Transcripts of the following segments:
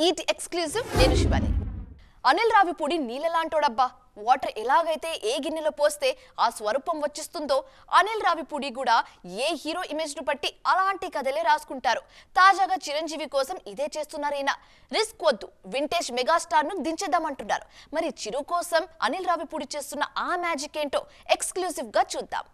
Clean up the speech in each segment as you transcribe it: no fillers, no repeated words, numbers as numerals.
ఈటీ exclusive నేను Shivani. Anil Ravipudi నీళ్ళలాంటోడబ్బా. Water ఎలాగైతే ఏ గిన్నెలో పోస్తే ఆ స్వరూపం వచ్చిస్తుందో అనిల్ రావిపూడి కూడా ఏ హీరో ఇమేజ్ ను బట్టి అలాంటి కథలే రాసుకుంటారు. తాజాగా చిరంజీవి కోసం ఇదే చేస్తున్నారు ఈయన. రిస్క్ వద్దు, వింటేజ్ మెగాస్టార్ ను దించేద్దామంటున్నారు. మరి చిరు కోసం అనిల్ రావిపూడి చేస్తున్న ఆ మ్యాజిక్ ఏంటో ఎక్స్క్లూజివ్ గా చూద్దాం.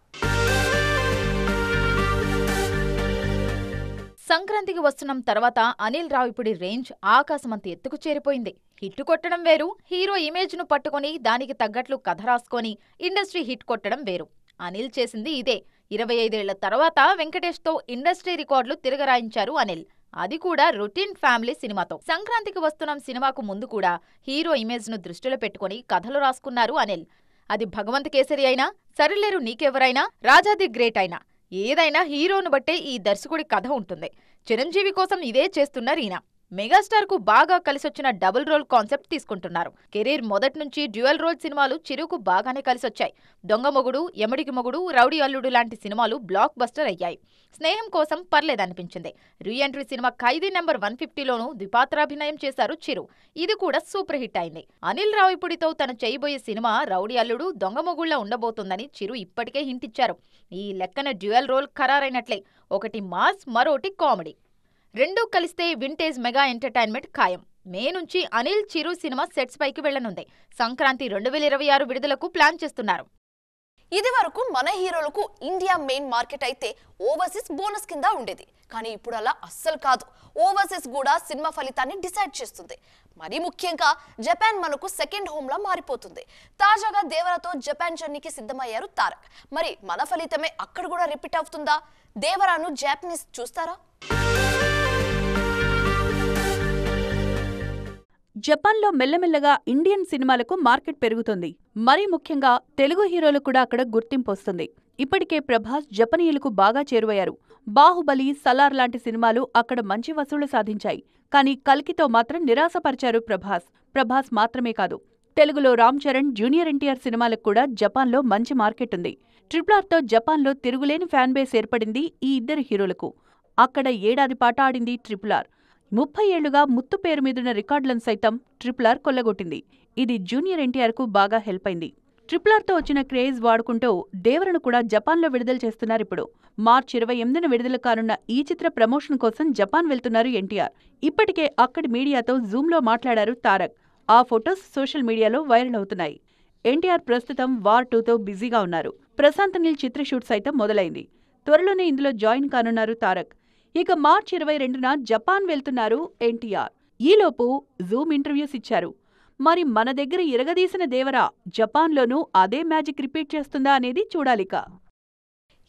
సంక్రాంతికి వస్తున్నాం తర్వాత అనిల్ రావిపూడి రేంజ్ ఆకాశమంత ఎత్తుకు చేరిపోయింది. హిట్ కొట్టడం వేరు, హీరో ఇమేజ్ ను పట్టుకుని దానికి తగ్గట్లు కథ రాసుకొని ఇండస్ట్రీ హిట్ కొట్టడం వేరు. అనిల్ చేసింది ఇదే. 25 ఏళ్ల తర్వాత వెంకటేష్ తో ఇండస్ట్రీ రికార్డులు తిరగరాయించారు అనిల్. అది కూడా రొటీన్ ఫ్యామిలీ సినిమాతో. సంక్రాంతికి వస్తున్నాం సినిమాకు ముందు కూడా హీరో ఇమేజ్ ను దృష్టిలో పెట్టుకుని కథలు రాసుకున్నారు అనిల్. అది భగవంత్ కేసరి అయినా, సరిలేరు నీకెవరైనా, రాజాది గ్రేట్ అయినా, ఏదైనా హీరోను బట్టే ఈ దర్శకుడి కథ ఉంటుంది. చిరంజీవి కోసం ఇదే చేస్తున్నారు ఈయన. మెగాస్టార్ కు బాగా కలిసొచ్చిన డబుల్ రోల్ కాన్సెప్ట్ తీసుకుంటున్నారు. కెరీర్ మొదటి నుంచి డ్యూయల్ రోల్ సినిమాలు చిరుకు బాగానే కలిసొచ్చాయి. దొంగ మొగుడు, యముడికి మొగుడు, రౌడీ అల్లుడు లాంటి సినిమాలు బ్లాక్ బస్టర్ అయ్యాయి. స్నేహం కోసం పర్లేదనిపించింది. రీఎంట్రీ సినిమా ఖైదీ నెంబర్ 150లోనూ ద్విపాత్రాభినయం చేశారు చిరు. ఇది కూడా సూపర్ హిట్ అయింది. అనిల్ రావిపూడితో తను చేయబోయే సినిమా రౌడీ అల్లుడు, దొంగ మొగుళ్లా ఉండబోతోందని చిరు ఇప్పటికే హింట్ ఇచ్చారు. ఈ లెక్కన డ్యూయల్ రోల్ ఖరారైనట్లే. ఒకటి మాస్, మరోటి కామెడీ. రెండూ కలిస్తే వింటేజ్ మెగా ఎంటర్టైన్మెంట్ ఖాయం. మే నుంచి అనిల్, చిరు సినిమా సెట్స్ పైకి వెళ్లనుంది. సంక్రాంతి 2026 విడుదలకు ప్లాన్ చేస్తున్నారు. ఇది వరకు మన హీరోలకు ఇండియా మెయిన్ మార్కెట్ అయితే ఓవర్సీస్ బోనస్ కింద ఉండేది. కానీ ఇప్పుడు అలా అస్సలు కాదు. ఓవర్సీస్ కూడా సినిమా ఫలితాన్ని డిసైడ్ చేస్తుంది. మరీ ముఖ్యంగా జపాన్ మనకు సెకండ్ హోమ్ లా మారిపోతుంది. తాజాగా దేవరతో జపాన్ జర్నీకి సిద్ధమయ్యారు తారక్. మరి మన ఫలితమే అక్కడ కూడా రిపీట్ అవుతుందా? దేవరాను జాపనీస్ చూస్తారా? జపాన్లో మెల్లమెల్లగా ఇండియన్ సినిమాలకు మార్కెట్ పెరుగుతుంది. మరీ ముఖ్యంగా తెలుగు హీరోలు కూడా అక్కడ గుర్తింపు వస్తుంది. ఇప్పటికే ప్రభాస్ జపనీయులకు బాగా చేరువయ్యారు. బాహుబలి, సలార్ లాంటి సినిమాలు అక్కడ మంచి వసూళ్లు సాధించాయి. కానీ కల్కితో మాత్రం నిరాశపరిచారు ప్రభాస్ మాత్రమే కాదు, తెలుగులో రామ్ చరణ్, జూనియర్ ఎన్టీఆర్ సినిమాలకు కూడా జపాన్లో మంచి మార్కెట్ ఉంది. RRRతో జపాన్లో తిరుగులేని ఫ్యాన్ బేస్ ఏర్పడింది ఈ ఇద్దరు హీరోలకు. అక్కడ ఏడాది పాట ఆడింది RRR. 30 ఏళ్లుగా ముత్తు పేరు మీదున్న రికార్డులను సైతం RRR కొల్లగొట్టింది. ఇది జూనియర్ ఎన్టీఆర్కు బాగా హెల్ప్ అయింది. RRRతో వచ్చిన క్రేజ్ వాడుకుంటూ దేవరను కూడా జపాన్లో విడుదల చేస్తున్నారిప్పుడు. మార్చి 28న విడుదల కానున్న ఈ చిత్ర ప్రమోషన్ కోసం జపాన్ వెళ్తున్నారు ఎన్టీఆర్. ఇప్పటికే అక్కడి మీడియాతో జూమ్లో మాట్లాడారు తారక్. ఆ ఫొటోస్ సోషల్ మీడియాలో వైరల్ అవుతున్నాయి. ఎన్టీఆర్ ప్రస్తుతం వార్ 2తో బిజీగా ఉన్నారు. ప్రశాంత్ నీల్ చిత్ర షూట్ సైతం మొదలైంది. త్వరలోనే ఇందులో జాయిన్ కానున్నారు తారక్. ఇక మార్చి 22న జపాన్ వెళ్తున్నారు ఎన్టీఆర్. ఈలోపు జూమ్ ఇంటర్వ్యూస్ ఇచ్చారు. మరి మన దగ్గర ఇరగదీసిన దేవరా జపాన్లోనూ అదే మ్యాజిక్ రిపీట్ చేస్తుందా అనేది చూడాలిక.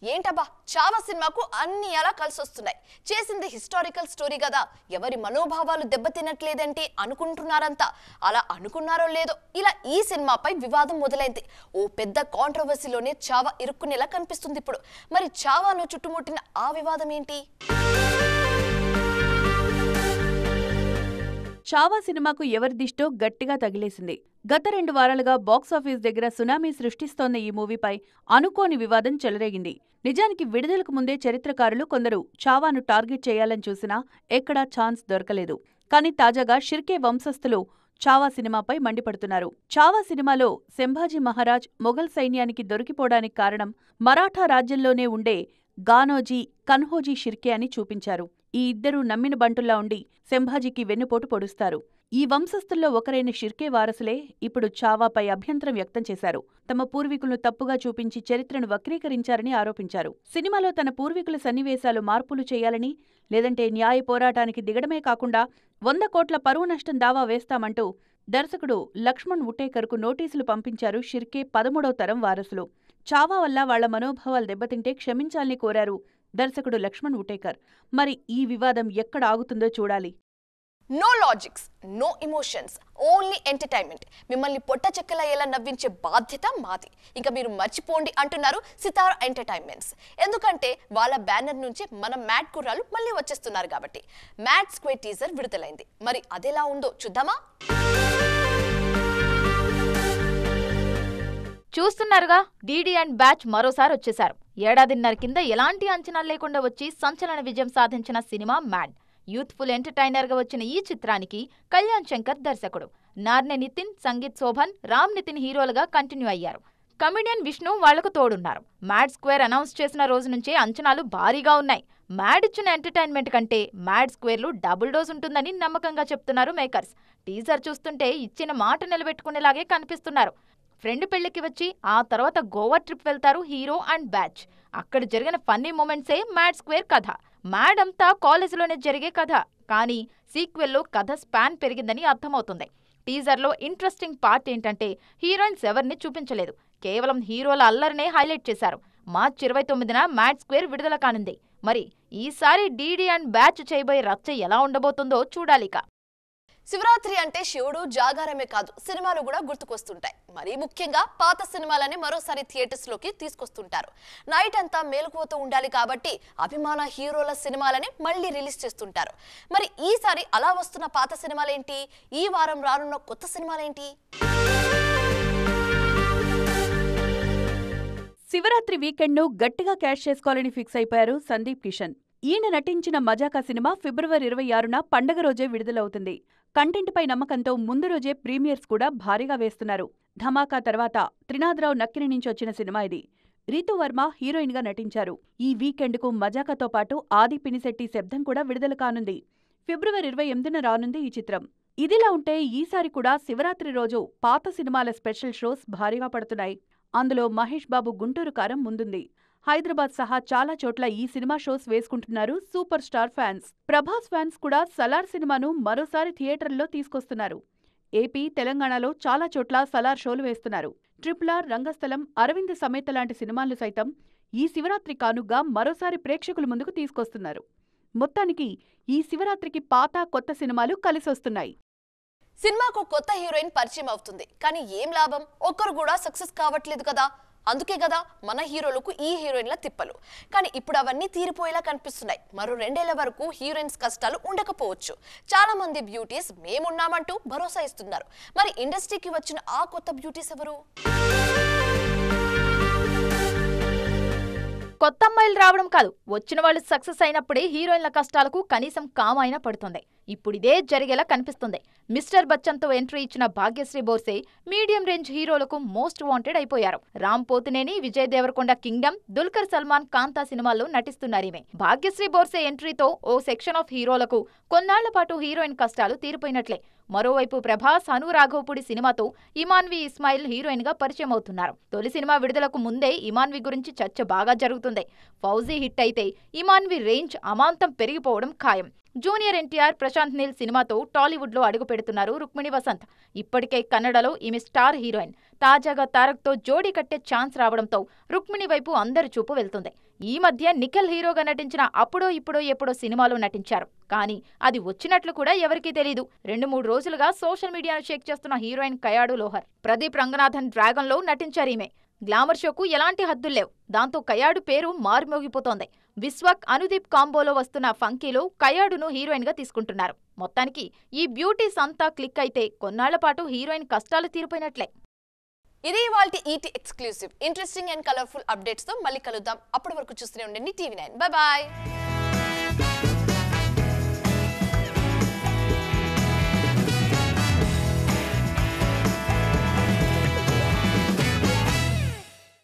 ఏంటబ్బా, చావా సినిమాకు అన్ని అలా కలిసొస్తున్నాయి. చేసింది హిస్టారికల్ స్టోరీ కదా, ఎవరి మనోభావాలు దెబ్బతినట్లేదంటే అనుకుంటున్నారంతా. అలా అనుకున్నారో లేదో ఇలా ఈ సినిమాపై వివాదం మొదలైంది. ఓ పెద్ద కాంట్రవర్సీలోనే చావా ఇరుక్కునేలా కనిపిస్తుంది ఇప్పుడు. మరి చావాను చుట్టుముట్టిన ఆ వివాదం ఏంటి? చావా సినిమాకు ఎవరి దిష్టో గట్టిగా తగిలేసింది. గత 2 వారాలుగా బాక్సాఫీస్ దగ్గర సునామీ సృష్టిస్తోన్న ఈ మూవీపై అనుకోని వివాదం చెలరేగింది. నిజానికి విడుదలకు ముందే చరిత్రకారులు కొందరు చావాను టార్గెట్ చేయాలని చూసినా ఎక్కడా ఛాన్స్ దొరకలేదు. కానీ తాజాగా షిర్కే వంశస్థులు చావా సినిమాపై మండిపడుతున్నారు. చావా సినిమాలో సంభాజీ మహారాజ్ మొఘల్ సైన్యానికి దొరికిపోవడానికి కారణం మరాఠా రాజ్యంలోనే ఉండే గానోజీ, కన్హోజీ షిర్కే అని చూపించారు. ఈ ఇద్దరూ నమ్మిన బంటుల్లా ఉండి సంభాజీకి వెన్నుపోటు పొడుస్తారు. ఈ వంశస్థుల్లో ఒకరైన షిర్కే వారసులే ఇప్పుడు చావాపై అభ్యంతరం వ్యక్తం చేశారు. తమ పూర్వీకులను తప్పుగా చూపించి చరిత్రను వక్రీకరించారని ఆరోపించారు. సినిమాలో తన పూర్వీకుల సన్నివేశాలు మార్పులు చేయాలని, లేదంటే న్యాయ పోరాటానికి దిగడమే కాకుండా 100 కోట్ల పరువు నష్టం దావా వేస్తామంటూ దర్శకుడు లక్ష్మణ్ ఉటేకర్కు నోటీసులు పంపించారు షిర్కే 13వ తరం వారసులు. చావా వల్ల వాళ్ల మనోభావాలు దెబ్బతింటే క్షమించాలని కోరారు దర్శకుడు లక్ష్మణ్ ఉటేకర్. మరి ఈ వివాదం ఎక్కడ ఆగుతుందో చూడాలి. No logics, no emotions, only entertainment. మిమ్మల్ని పొట్ట చెక్కలయ్యేలా నవ్వించే బాధ్యత మాది. ఇంకా మీరు మర్చిపోండి అంటున్నారు సితారా ఎంటర్టైన్మెంట్స్. ఎందుకంటే వాళ్ళ బ్యానర్ నుంచి మన మ్యాడ్ కుర్రాలు మళ్ళీ వచ్చేస్తున్నారు కాబట్టి. మ్యాడ్ స్క్వేర్ టీజర్ విడుదలైంది. మరి అదెలా ఉందో చూద్దామా? చూస్తున్నారుగా, డీడీ అండ్ బ్యాచ్ మరోసారి వచ్చేశారు. ఏడాదిన్నర కింద ఎలాంటి అంచనాలు లేకుండా వచ్చి సంచలన విజయం సాధించిన సినిమా మ్యాడ్. యూత్ఫుల్ ఎంటర్టైనర్ గా వచ్చిన ఈ చిత్రానికి కళ్యాణ్ శంకర్ దర్శకుడు, నార్నె నితిన్, సంగీత్ శోభన్, రామ్ నితిన్ హీరోలుగా కంటిన్యూ అయ్యారు. కమెడియన్ విష్ణు వాళ్లకు తోడున్నారు. మ్యాడ్ స్క్వేర్ అనౌన్స్ చేసిన రోజు నుంచే అంచనాలు భారీగా ఉన్నాయి. మ్యాడ్ ఇచ్చిన ఎంటర్టైన్మెంట్ కంటే మ్యాడ్ స్క్వేర్లు డబుల్ డోస్ ఉంటుందని నమ్మకంగా చెప్తున్నారు మేకర్స్. టీజర్ చూస్తుంటే ఇచ్చిన మాట నిలబెట్టుకునేలాగే కనిపిస్తున్నారు. ఫ్రెండ్ పెళ్లికి వచ్చి ఆ తర్వాత గోవా ట్రిప్ వెళ్తారు హీరో అండ్ బ్యాచ్. అక్కడ జరిగిన ఫన్నీ మూమెంట్సే మ్యాడ్ స్క్వేర్ కథ. మ్యాడ్ అంతా కాలేజీలోనే జరిగే కథ, కానీ సీక్వెల్లో కథ స్పాన్ పెరిగిందని అర్థమవుతుంది. టీజర్లో ఇంట్రెస్టింగ్ పార్ట్ ఏంటంటే హీరోయిన్స్ ఎవరిని చూపించలేదు, కేవలం హీరోల అల్లరినే హైలైట్ చేశారు. మార్చి 29న మ్యాడ్ స్క్వేర్ విడుదల కానుంది. మరి ఈసారి డీడీ అండ్ బ్యాచ్ చేయబోయే రచ్చ ఎలా ఉండబోతుందో చూడాలిక. శివరాత్రి అంటే శివుడు జాగారమే కాదు, సినిమాలు కూడా గుర్తుకొస్తుంటాయి. మరీ ముఖ్యంగా పాత సినిమాలని మరోసారి థియేటర్స్ లోకి తీసుకొస్తుంటారు. నైట్ అంతా మేలుకుపోతూ ఉండాలి కాబట్టి అభిమాన హీరోల సినిమాలని మళ్ళీ రిలీజ్ చేస్తుంటారు. మరి ఈసారి అలా వస్తున్న పాత సినిమాలేంటి? ఈ వారం రానున్న కొత్త సినిమాలేంటి? శివరాత్రి వీకెండ్ను గట్టిగా క్యాష్ చేసుకోవాలని ఫిక్స్ అయిపోయారు సందీప్ కిషన్. ఈయన నటించిన మజాకా సినిమా ఫిబ్రవరి 26న పండగ రోజే విడుదలవుతుంది. కంటెంట్పై నమ్మకంతో ముందు రోజే ప్రీమియర్స్ కూడా భారీగా వేస్తున్నారు. ధమాకా తర్వాత త్రినాథరావు నక్కిని నుంచి వచ్చిన సినిమా ఇది. రీతూవర్మ హీరోయిన్గా నటించారు. ఈ వీకెండ్కు మజాకాతో పాటు ఆది పినిశెట్టి శబ్దం కూడా విడుదల కానుంది. ఫిబ్రవరి 28న రానుంది ఈ చిత్రం. ఇదిలా ఉంటే ఈసారి కూడా శివరాత్రి రోజు పాత సినిమాల స్పెషల్ షోస్ భారీగా పడుతున్నాయి. అందులో మహేష్ బాబు గుంటూరు కారం ముందుంది. హైదరాబాద్ సహా చాలా చోట్ల ఈ సినిమా షోస్ వేసుకుంటున్నారు super star fans. Prabhas fans కూడా సలార్ సినిమాను మరోసారి థియేటర్లో తీసుకొస్తున్నారు. ఏపీ, తెలంగాణలో చాలా చోట్ల సలార్ షోలు వేస్తున్నారు. RRR, రంగస్థలం, అరవింద్ సమేత లాంటి సినిమాలు సైతం ఈ శివరాత్రి కానుగ్గా మరోసారి ప్రేక్షకుల ముందుకు తీసుకొస్తున్నారు. మొత్తానికి ఈ శివరాత్రికి పాత, కొత్త సినిమాలు కలిసొస్తున్నాయి. సినిమాకు కొత్త హీరోయిన్ పరిచయం అవుతుంది, కానీ ఏం లాభం? ఒక్కరు కూడా సక్సెస్ కావట్లేదు కదా. అందుకే కదా మన హీరోలకు ఈ హీరోయిన్ల తిప్పలు. కానీ ఇప్పుడు అవన్నీ తీరిపోయేలా కనిపిస్తున్నాయి. మరో 2 ఏళ్ల వరకు హీరోయిన్స్ కష్టాలు ఉండకపోవచ్చు. చాలా మంది బ్యూటీస్ మేమున్నామంటూ భరోసా ఇస్తున్నారు. మరి ఇండస్ట్రీకి వచ్చిన ఆ కొత్త బ్యూటీస్ ఎవరు? కొత్త అమ్మాయిలు రావడం కాదు, వచ్చిన వాళ్ళు సక్సెస్ అయినప్పుడే హీరోయిన్ల కష్టాలకు కనీసం కామైనా పడుతుంది. ఇప్పుడిదే జరిగేలా కనిపిస్తుంది. మిస్టర్ బచ్చన్తో ఎంట్రీ ఇచ్చిన భాగ్యశ్రీ బోర్సే మీడియం రేంజ్ హీరోలకు మోస్ట్ వాంటెడ్ అయిపోయారు. రామ్ పోతినేని, విజయ్ దేవరకొండ కింగ్డమ్, దుల్కర్ సల్మాన్ కాంతా సినిమాల్లో నటిస్తున్నారీమే. భాగ్యశ్రీ బోర్సే ఎంట్రీతో ఓ సెక్షన్ ఆఫ్ హీరోలకు కొన్నాళ్ల పాటు హీరోయిన్ కష్టాలు తీరిపోయినట్లే. మరోవైపు ప్రభాస్, అను రాఘవపూడి సినిమాతో ఇమాన్వి ఇస్మాయిల్ హీరోయిన్ గా పరిచయం అవుతున్నారు. తొలి సినిమా విడుదలకు ముందే ఇమాన్వి గురించి చర్చ బాగా జరుగుతుంది. ఫౌజీ హిట్ అయితే ఇమాన్వి రేంజ్ అమాంతం పెరిగిపోవడం ఖాయం. జూనియర్ ఎన్టీఆర్, ప్రశాంత్ నీల్ సినిమాతో టాలీవుడ్ లో అడుగు పెడుతున్నారు రుక్మిణి వసంత్. ఇప్పటికే కన్నడలో ఈమె స్టార్ హీరోయిన్. తాజాగా తారక్తో జోడీ కట్టే ఛాన్స్ రావడంతో రుక్మిణి వైపు అందరి చూపు వెళ్తుంది. ఈ మధ్య నిఖిల్ హీరోగా నటించిన అప్పుడో ఇప్పుడో ఎప్పుడో సినిమాలో నటించారు. కానీ అది వచ్చినట్లు కూడా ఎవరికీ తెలీదు. 2-3 రోజులుగా సోషల్ మీడియాను షేక్ చేస్తున్న హీరోయిన్ కయాడు లోహర్. ప్రదీప్ రంగనాథన్ డ్రాగన్ లో నటించారీమే. గ్లామర్ షోకు ఎలాంటి హద్దుల్లేవు. దాంతో కయాడు పేరు మారుమోగిపోతోంది. విశ్వక్, అనుదీప్ కాంబోలో వస్తున్న ఫంకీలో కయాడును హీరోయిన్ గా తీసుకుంటున్నారు. మొత్తానికి ఈ బ్యూటీస్ అంతా క్లిక్ అయితే కొన్నాళ్ల పాటు హీరోయిన్ కష్టాలు తీరిపోయినట్లే. ఇది ఇవాల్టి ET exclusive. Interesting and colourful updates తో మళ్ళీ కలుద్దాం. అప్పటి వరకు చూస్తూనే ఉండండి TV9. Bye bye.